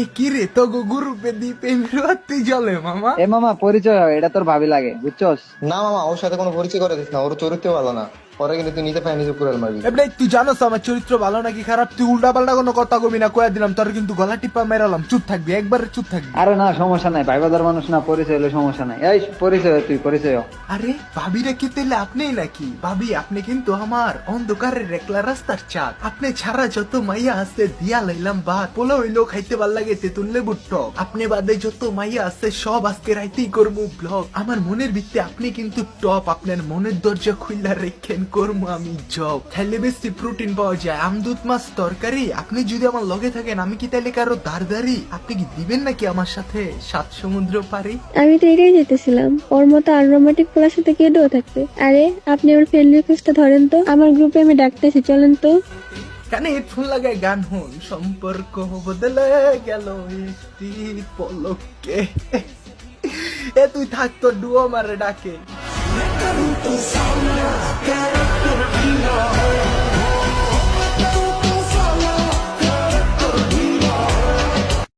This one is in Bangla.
এ কি রে তো গ্রুপে দিয়ে প্রেমের বাতি জ্বলে মামা। এ মামা পরিচয় হয়, এটা তোর ভাবি লাগে বুঝছস। না মামা, ওর সাথে কোনো পরিচয় করে দিস না, ওর চরিত্র ভালো না। পরে কিন্তু তুই নিজে পায়ে নিজে কুড়াল মারবি। এমনি তুই জানোস আমার চরিত্র ভালো নাকি খারাপ? তুই উল্টা পাল্টা কোনো কথা কবি না, কয়ে দিলাম তোর কিন্তু গলা টিপা মেরালাম। চুপ থাকবি, একবারে চুপ থাকবি। আরে না সমস্যা নাই, ভাই বাদার মানুষ না, পরিচয় হলে সমস্যা নাই। এই পরিচয় হ, তুই পরিচয় হ। আরে ভাবিরা কি তাইলে আপনিই নাকি? ভাবি আপনি কিন্তু আমার অন্ধকারের একলা রাস্তার চাঁদ। আপনি ছাড়া যত মাইয়া আছে দিয়া লাইলাম ভাত, পোলা হইলো খাইতে ভাল লাগে তেতুল লেবুর টক। আপনি বাদে যত মাইয়া আছে সব আজকে রাইতেই করবো ব্লগ। আমার মনের ভিত্তি আপনি কিন্তু টপ। আপনার মনের দরজা খুইলা রেখেন, করবো আমি জব। খাইলে বেশি প্রোটিন পাওয়া যায়, আমদুধ মাছ তরকারি। আপনি যদি আমার লগে থাকেন আমি কি তাইলে কারো দারদারি? আপনি কি দিবেন নাকি আমার সাথে 7 সমুদ্র পারি? আমি তো এটাই যেতেছিলাম, ওর মতো আনরোমান্টিক পোলার সাথে কেডেও থাকবে। আরে আপনি আমার ফ্রেন্ড রিকোয়েস্টটা ধরেন তো, আমার গ্রুপে আমি ডাকতেছি, চলেন তো। কানে হেডফোন লাগায় গান হন, সম্পর্ক বদলে গেল একটি পলকে। এ তুই থাক, তোর ডুয়ো মারে ডাকে।